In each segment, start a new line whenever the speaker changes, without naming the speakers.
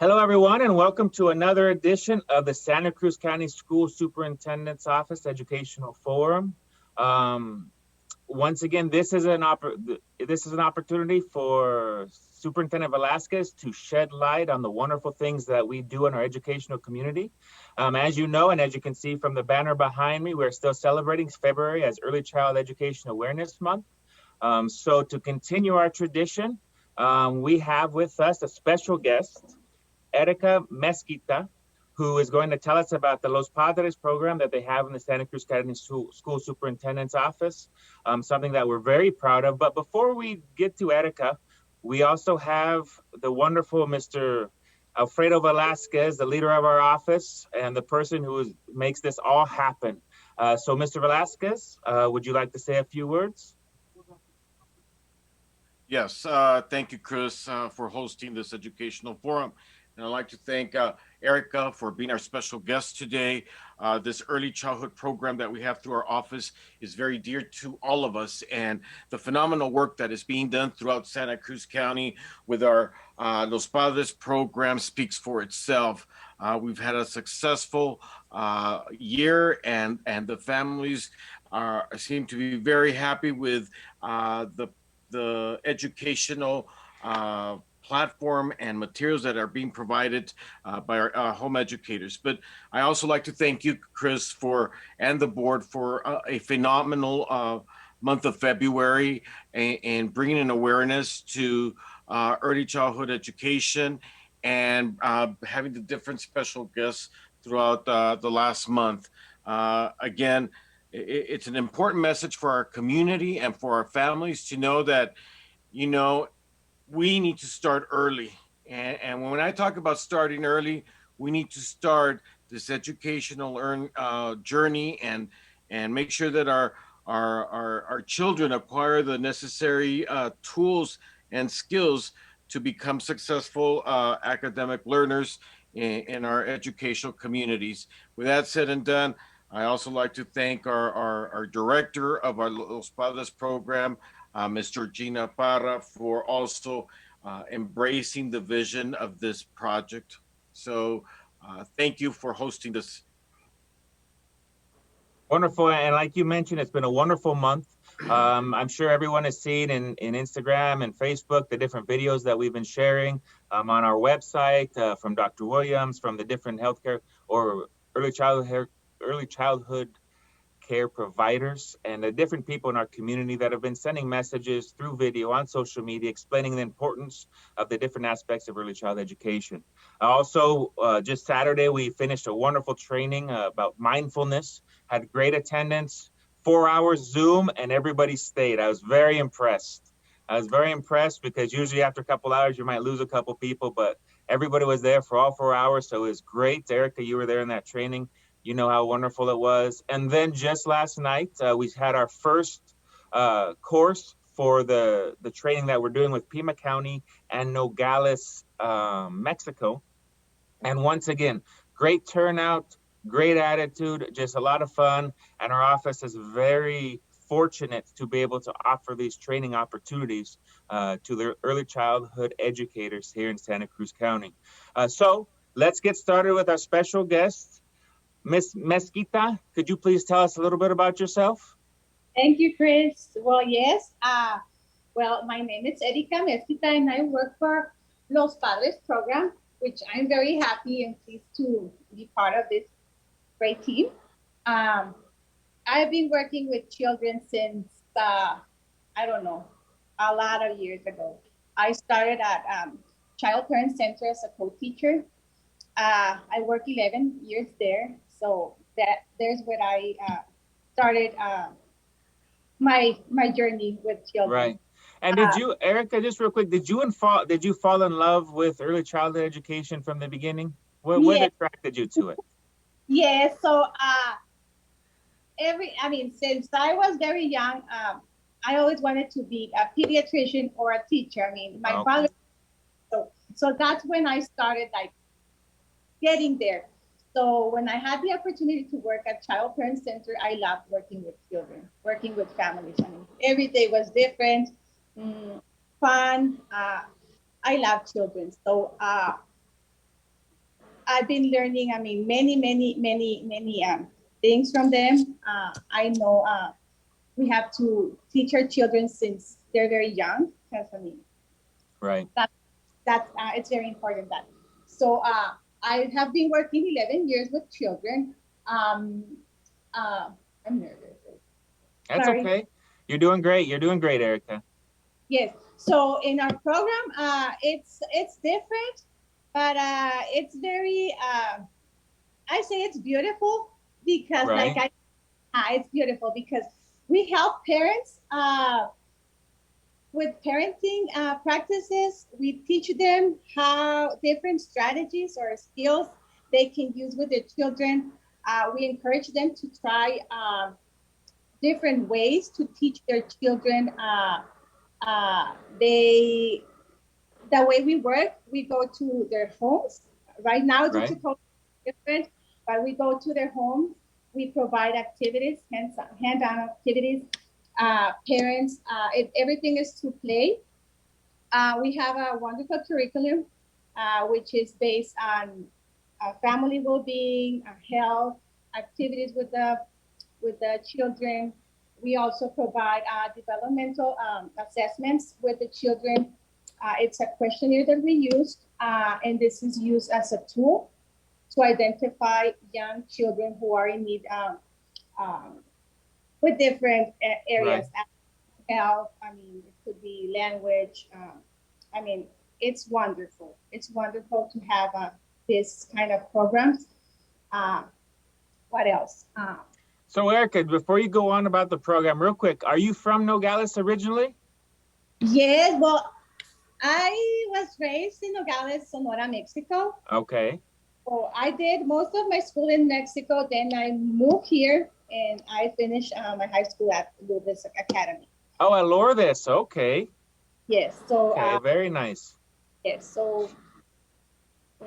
Hello, everyone, and welcome to another edition of the Santa Cruz County School Superintendent's Office Educational Forum. Um, Once again, this is an opportunity for Superintendent Velasquez to shed light on the wonderful things that we do in our educational community. As you know, and as you can see from the banner behind me, we're still celebrating February as Early Child Education Awareness Month. So to continue our tradition, we have with us a special guest, Erica Mesquita, who is going to tell us about the Los Padres program that they have in the Santa Cruz County School Superintendent's Office, something that we're very proud of. But before we get to Erica, we also have the wonderful Mr. Alfredo Velasquez, the leader of our office and the person who makes this all happen. So Mr. Velasquez, would you like to say a few words?
Yes, thank you, Chris, for hosting this educational forum. And I'd like to thank Erica for being our special guest today. This early childhood program that we have through our office is very dear to all of us. And the phenomenal work that is being done throughout Santa Cruz County with our Los Padres program speaks for itself. We've had a successful year, and the families seem to be very happy with the educational platform and materials that are being provided by our home educators. But I also like to thank you, Chris, and the board for a phenomenal month of February and bringing an awareness to early childhood education and having the different special guests throughout the last month. Again, it's an important message for our community and for our families to know that, you know, we need to start early. And when I talk about starting early, we need to start this educational journey and make sure that our children acquire the necessary tools and skills to become successful academic learners in our educational communities. With that said and done, I also like to thank our director of our Los Padres program, Mr. Gina Parra, for also embracing the vision of this project. So thank you for hosting this.
Wonderful. And like you mentioned, it's been a wonderful month. I'm sure everyone has seen in Instagram and Facebook the different videos that we've been sharing on our website from Dr. Williams, from the different healthcare or early childhood care providers and the different people in our community that have been sending messages through video on social media explaining the importance of the different aspects of early child education. Also, just Saturday, we finished a wonderful training about mindfulness, had great attendance, 4 hours Zoom, and everybody stayed. I was very impressed. I was very impressed because usually after a couple hours, you might lose a couple people, but everybody was there for all 4 hours. So it was great. Erica, you were there in that training. You know how wonderful it was. And then just last night, we had our first course for the training that we're doing with Pima County and Nogales, Mexico. And once again, great turnout, great attitude, just a lot of fun. And our office is very fortunate to be able to offer these training opportunities to the early childhood educators here in Santa Cruz County. So let's get started with our special guest. Miss Mesquita, could you please tell us a little bit about yourself?
Thank you, Chris. Well, yes. My name is Erica Mesquita, and I work for Los Padres program, which I'm very happy and pleased to be part of this great team. I've been working with children since, I don't know, a lot of years ago. I started at Child Parent Center as a co-teacher. I worked 11 years there. So there's where I started my journey with children.
Right. And did you, Erica, just real quick, did you fall in love with early childhood education from the beginning? What attracted you to it?
Yeah. So since I was very young, I always wanted to be a pediatrician or a teacher. I mean, my father. So that's when I started like getting there. So when I had the opportunity to work at Child Parent Center, I loved working with children, working with families. I mean, every day was different, fun. I love children. So I've been learning, I mean, many things from them. I know we have to teach our children since they're very young, because I mean,
Right.
that's it's very important that. So I have been working 11 years with children. Um, I'm nervous.
That's
Sorry.
okay. You're doing great. You're doing great, Erica.
Yes. So in our program, it's different, but it's very. I say it's beautiful because, like
Right.
it's beautiful because we help parents with parenting practices. We teach them how different strategies or skills they can use with their children. We encourage them to try different ways to teach their children. They the way we work, we go to their homes. Right now, due to
Right.
COVID, different, but we go to their homes. We provide activities, hand-on activities. Parents, everything is to play. We have a wonderful curriculum, which is based on family well-being, health, activities with the children. We also provide developmental assessments with the children. It's a questionnaire that we use, and this is used as a tool to identify young children who are in need with different
Right.
areas. Health, I mean, it could be language. I mean, it's wonderful. It's wonderful to have this kind of programs. Uh, what else?
So, Erica, before you go on about the program, real quick, are you from Nogales originally?
Yes, well, I was raised in Nogales, Sonora, Mexico.
Okay.
So I did most of my school in Mexico. Then I moved here and I finished my high school at Lourdes Academy.
Oh, at Lourdes. Okay.
Yes. So
Okay. Very nice.
yes. So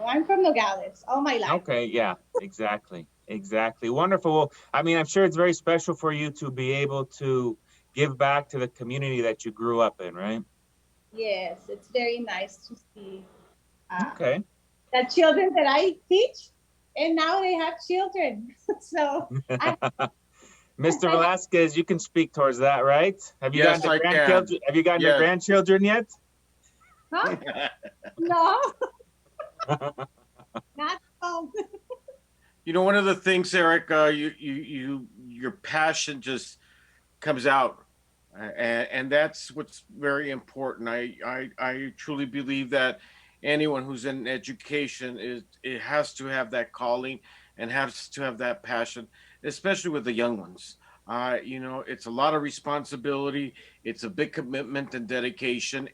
I'm from Nogales all my life.
Okay. Yeah. Exactly. Exactly. Wonderful. Well, I mean, I'm sure it's very special for you to be able to give back to the community that you grew up in, right?
Yes, it's very nice to see
Okay.
the children that I teach, and now they have children. So I,
Mr.
I
Velasquez, you can speak towards that, right? Have you gotten
Yes,
the
I can.
grandchildren? Have you gotten the
Yes.
grandchildren yet?
huh? No, not home.
You know, one of the things, Eric, your passion just comes out, and that's what's very important. I truly believe that anyone who's in education is it has to have that calling and has to have that passion, especially with the young ones. You know, it's a lot of responsibility. It's a big commitment and dedication,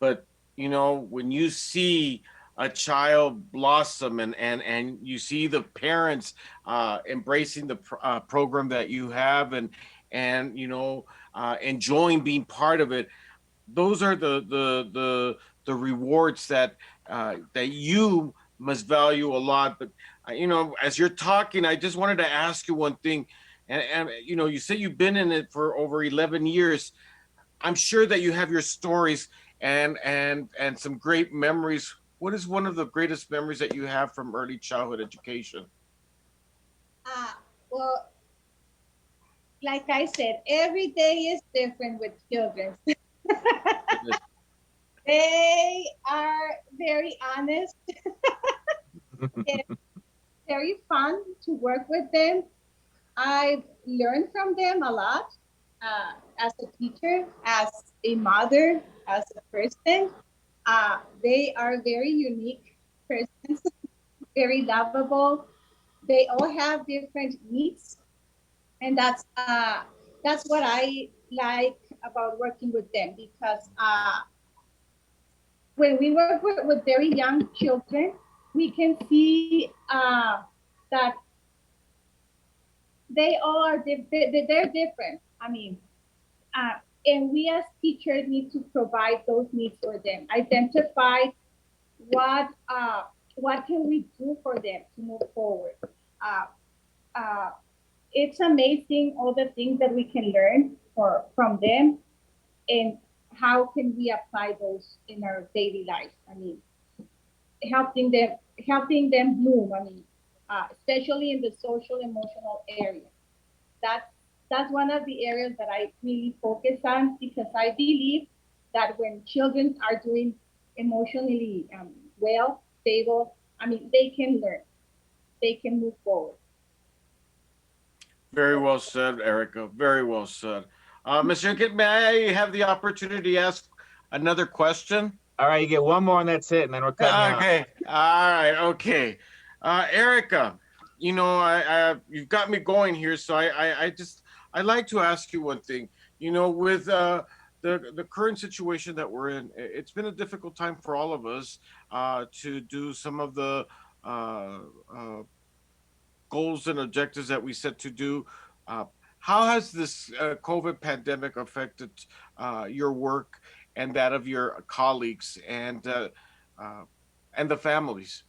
but you know, when you see a child blossom and you see the parents embracing the program that you have and you know enjoying being part of it, those are the rewards that you must value a lot. But you know, as you're talking, I just wanted to ask you one thing. And you know, you say you've been in it for over 11 years. I'm sure that you have your stories and some great memories. What is one of the greatest memories that you have from early childhood education?
Uh, well, like I said, every day is different with children. They are very honest. It's very fun to work with them. I've learned from them a lot as a teacher, as a mother, as a person. They are very unique persons, very lovable. They all have different needs, and that's what I like about working with them because when we work with very young children, we can see that they all are they're different. I mean, uh, and we as teachers need to provide those needs for them. Identify what what can we do for them to move forward. Uh, uh, it's amazing all the things that we can learn from them, and how can we apply those in our daily life. I mean, helping them helping them bloom. I mean, especially in the social emotional area. That's that's one of the areas that I really focus on because I believe that when children are doing emotionally well, stable, I mean, they can learn, they can move forward.
Very well said, Erica. Very well said. Mr. Kid, may I have the opportunity to ask another question?
All right, you get one more and that's it, and then we're cutting you off.
Okay. All right. Okay. Erica, you've got me going here. So I'd like to ask you one thing. With the current situation that we're in, it's been a difficult time for all of us to do some of the uh, uh, goals and objectives that we set to do. Uh, how has this COVID pandemic affected your work and that of your colleagues uh, and the families?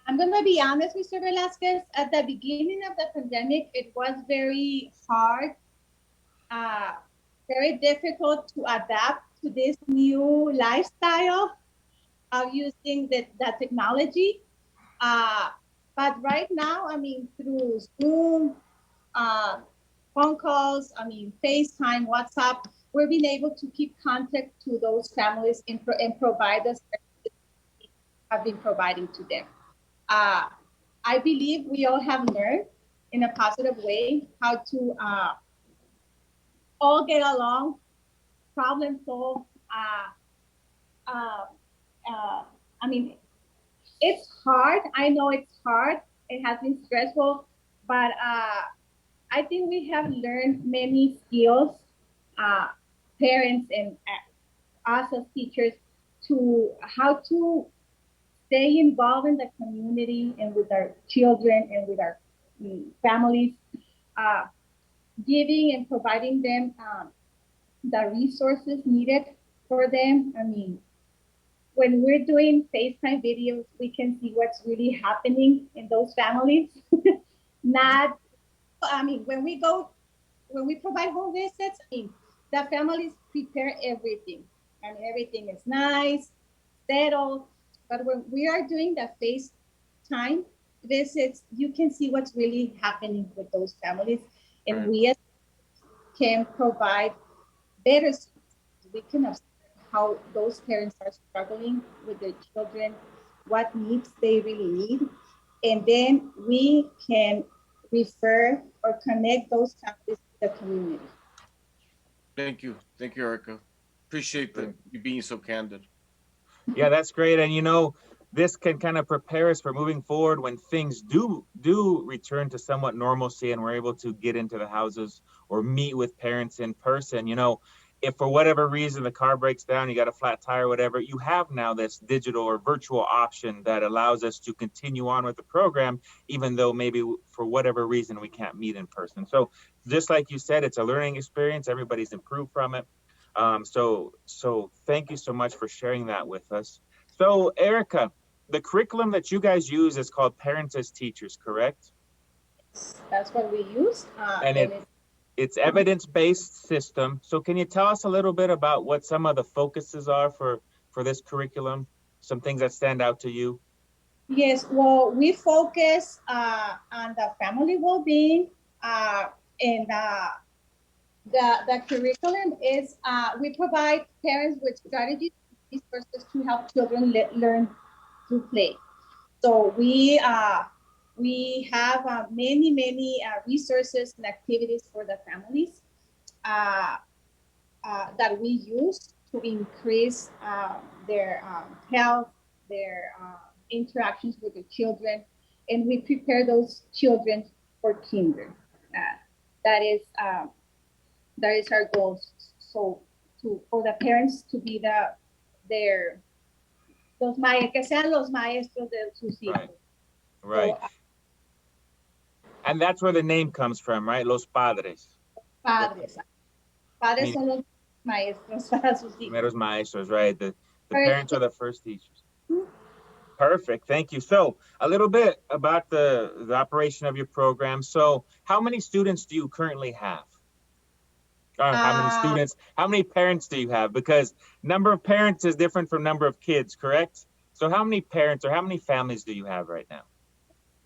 I'm going to be honest, Mr. Velasquez. At the beginning of the pandemic, it was very hard, uh, very difficult to adapt to this new lifestyle of using the technology. Uh, but right now, I mean, through Zoom, uh, phone calls, I mean, FaceTime, WhatsApp, we've been able to keep contact to those families and provide us have been providing to them. Uh, I believe we all have learned in a positive way how to all get along, problem solve. Uh, I mean, it's hard. I know it's hard. It has been stressful, but I think we have learned many skills, uh, parents and us as teachers, to how to stay involved in the community and with our children and with our families, uh, giving and providing them the resources needed for them. I mean, when we're doing FaceTime videos, we can see what's really happening in those families. Not, I mean, when we provide home visits, I mean, the families prepare everything. I mean, everything is nice, settled. But when we are doing the FaceTime visits, you can see what's really happening with those families. And
Right.
we can provide better services. We can observe how those parents are struggling with their children, what needs they really need. And then we can refer or connect those families to the community.
Thank you. Thank you, Erica. Appreciate you being so candid.
Yeah, that's great. And this can kind of prepare us for moving forward when things do return to somewhat normalcy and we're able to get into the houses or meet with parents in person. If for whatever reason the car breaks down, you got a flat tire, whatever, you have now this digital or virtual option that allows us to continue on with the program, even though maybe for whatever reason we can't meet in person. So just like you said, it's a learning experience. Everybody's improved from it. So thank you so much for sharing that with us. So Erica, the curriculum that you guys use is called Parents as Teachers, correct?
That's what we use.
And it's evidence-based system. So can you tell us a little bit about what some of the focuses are for this curriculum? Some things that stand out to you?
Yes, well, we focus on the family well-being, and the curriculum is we provide parents with strategies and resources to help children learn to play. So we have many resources and activities for the families uh, that we use to increase their health, their interactions with the children, and we prepare those children for kinder. Uh, that is that is our goal. So for the parents to be their que sean los maestros de sus hijos.
Right. So, and that's where the name comes from, right? Los padres.
Padres. Padres son los maestros para sus hijos.
Primeros maestros, right? The parents are the first teachers. Perfect. Thank you. So a little bit about the operation of your program. So how many students do you currently have? How many parents do you have? Because number of parents is different from number of kids, correct? So how many parents or how many families do you have right now?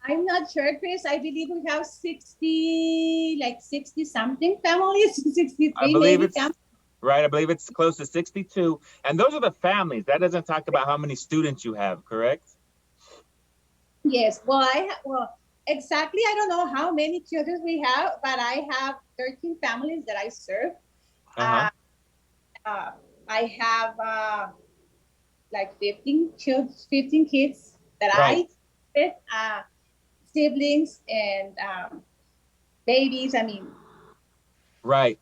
I'm not sure, Chris. I believe we have 60, like 60 something families,
I
63
believe
maybe.
it's right. I believe it's close to 62. And those are the families. That doesn't talk about how many students you have, correct?
Yes. Well, well, exactly. I don't know how many children we have, but I have 13 families that I serve.
Uh-huh.
Uh, uh, I have like 15 children, 15 kids that
Right.
I with siblings and babies. I mean,
Right.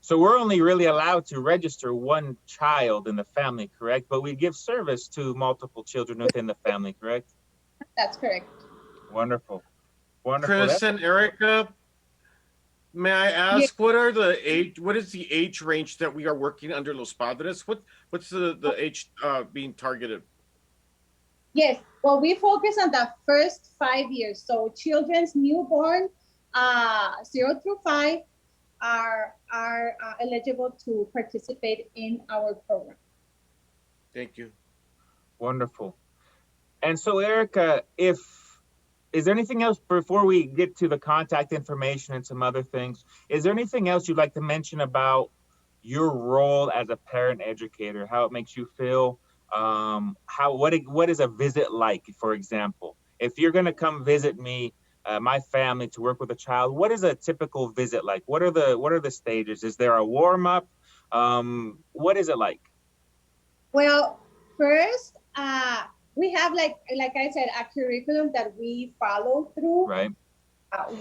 So we're only really allowed to register one child in the family, correct? But we give service to multiple children within the family, correct?
that's correct.
Wonderful. Wonderful.
Chris and Erica, may I
Yeah.
ask what is the age range that we are working under Los Padres? What's the age being targeted?
Yes. Well, we focus on the first 5 years. So children's newborn, 0 through 5, are eligible to participate in our program.
Thank you.
Wonderful. And so, Erica, if is there anything else before we get to the contact information and some other things? Is there anything else you'd like to mention about your role as a parent educator? How it makes you feel? What is a visit like? For example, if you're going to come visit me, my family to work with a child, what is a typical visit like? What are the stages? Is there a warm up? What is it like?
Well, first, we have like I said, a curriculum that we follow through.
Right.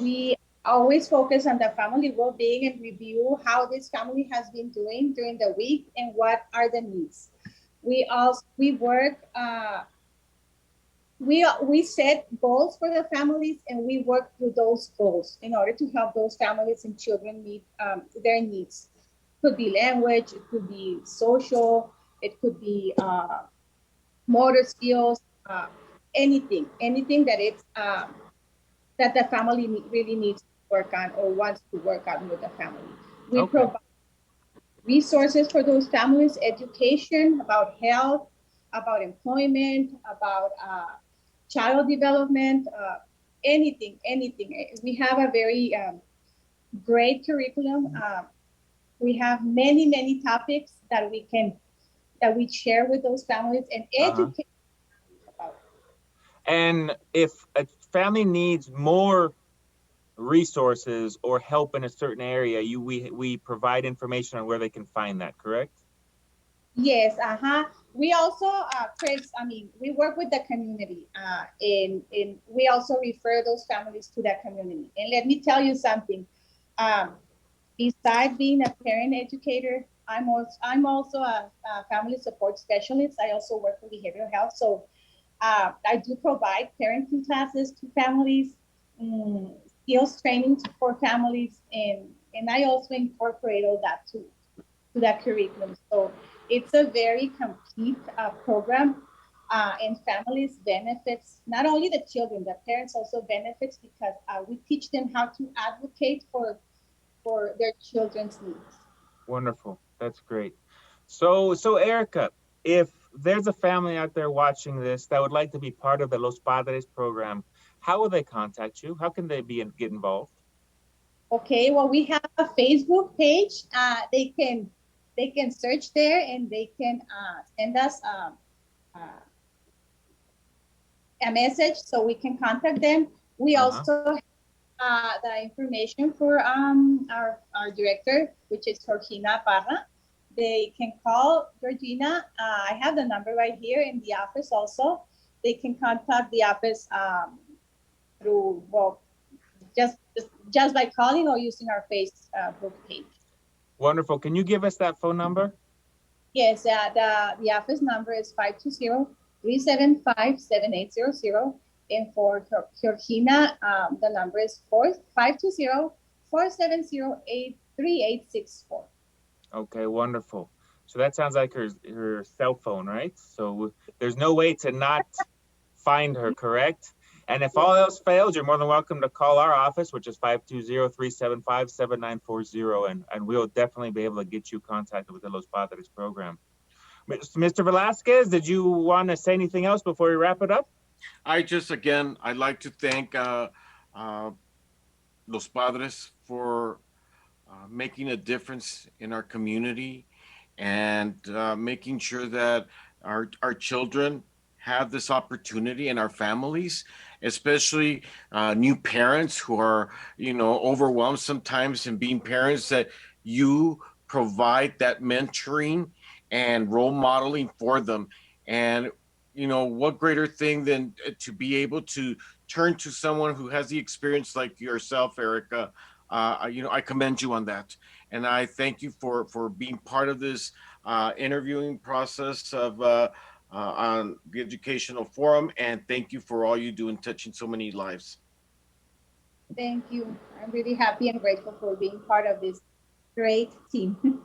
We always focus on the family well-being and review how this family has been doing during the week and what are the needs. We work. We set goals for the families and we work through those goals in order to help those families and children meet their needs. It could be language, it could be social, it could be motor skills, anything that it's that the family really needs to work on or wants to work on with the family. We
Okay.
provide resources for those families, education about health, about employment, about child development, anything. We have a very great curriculum. We have many topics that we share with those families and
Uh-huh.
educate about.
And if a family needs more resources or help in a certain area, we provide information on where they can find that, correct?
Yes, uh-huh. We also, Chris, I mean, we work with the community, and we also refer those families to that community. And let me tell you something. Um, Besides being a parent educator, I'm also a family support specialist. I also work with behavioral health. So I do provide parenting classes to families, skills training for families, and I also incorporate all that to that curriculum. So it's a very complete program, and families benefits, not only the children, the parents also benefits because we teach them how to advocate for their children's needs.
Wonderful. That's great. So Erica, if there's a family out there watching this that would like to be part of the Los Padres program, how will they contact you? How can they get involved?
Okay, well, we have a Facebook page. They can search there and they can send us uh, a message so we can contact them. We
Uh-huh.
also have the information for our director, which is Georgina Parra. They can call Georgina. I have the number right here in the office also. They can contact the office through, well, just by calling or using our Facebook page.
Wonderful. Can you give us that phone number?
Yes, the office number is 520-375-7800. And for Georgina, the number is 520-470-3864.
Okay, wonderful. So that sounds like her cell phone, right? So there's no way to not find her, correct? And if all else fails, you're more than welcome to call our office, which is 520-375-7940, and we'll definitely be able to get you contacted with the Los Padres program. Mr. Velasquez, did you want to say anything else before we wrap it up?
I'd like to thank Los Padres for making a difference in our community and making sure that our children have this opportunity, and our families, especially new parents who are, overwhelmed sometimes in being parents, that you provide that mentoring and role modeling for them. And, what greater thing than to be able to turn to someone who has the experience like yourself, Erica. I commend you on that. And I thank you for being part of this interviewing process of on the educational forum, and thank you for all you do in touching so many lives.
Thank you. I'm really happy and grateful for being part of this great team.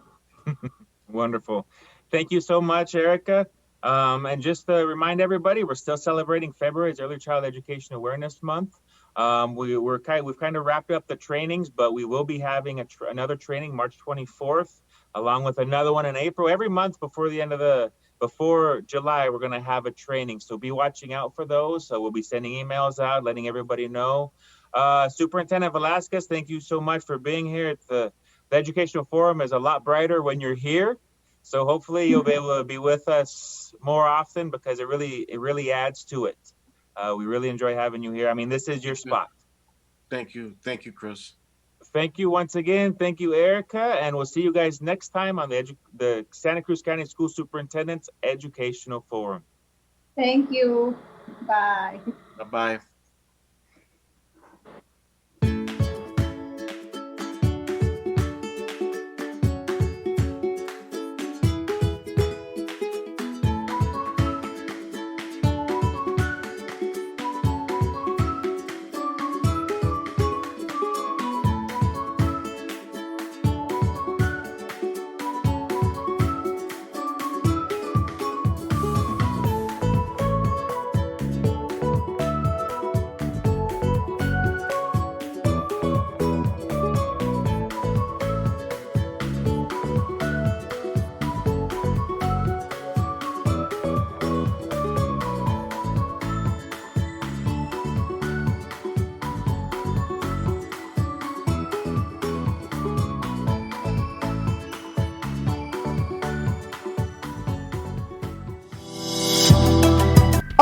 Wonderful. Thank you so much, Erica. And just to remind everybody, we're still celebrating February as Early Child Education Awareness Month. We've kind of wrapped up the trainings, but we will be having another training March 24th, along with another one in April. Every month before July, we're going to have a training. So be watching out for those. So we'll be sending emails out, letting everybody know. Superintendent Velasquez, thank you so much for being here. The Educational Forum is a lot brighter when you're here. So hopefully you'll be able to be with us more often, because it really adds to it. We really enjoy having you here. I mean, this is your spot.
Thank you, Chris.
Thank you once again. Thank you, Erica, and we'll see you guys next time on the Santa Cruz County School Superintendent's Educational Forum.
Thank you. Bye.
Bye-bye.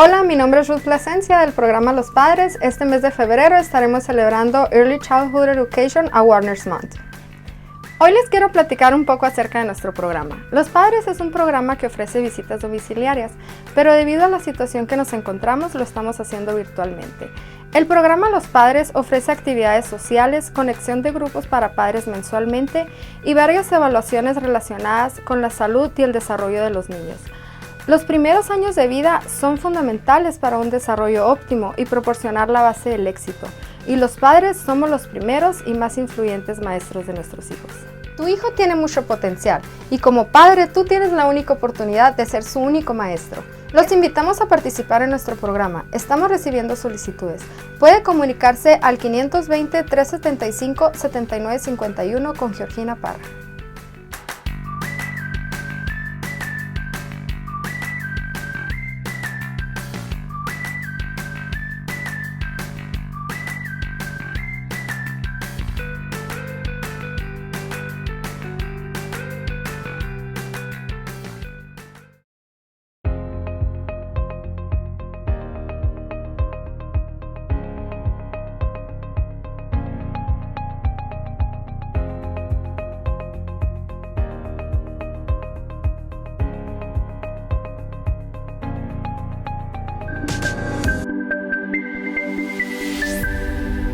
Hola, mi nombre es Ruth Plasencia del programa Los Padres. Este mes de febrero estaremos celebrando Early Childhood Education Awareness Month. Hoy les quiero platicar un poco acerca de nuestro programa. Los Padres es un programa que ofrece visitas domiciliarias, pero debido a la situación que nos encontramos lo estamos haciendo virtualmente. El programa Los Padres ofrece actividades sociales, conexión de grupos para padres mensualmente y varias evaluaciones relacionadas con la salud y el desarrollo de los niños. Los primeros años de vida son fundamentales para un desarrollo óptimo y proporcionar la base del éxito. Y los padres somos los primeros y más influyentes maestros de nuestros hijos. Tu hijo tiene mucho potencial y como padre tú tienes la única oportunidad de ser su único maestro. Los invitamos a participar en nuestro programa. Estamos recibiendo solicitudes. Puede comunicarse al 520-375-7951 con Georgina Parra.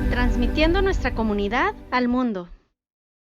Transmitiendo nuestra comunidad al mundo.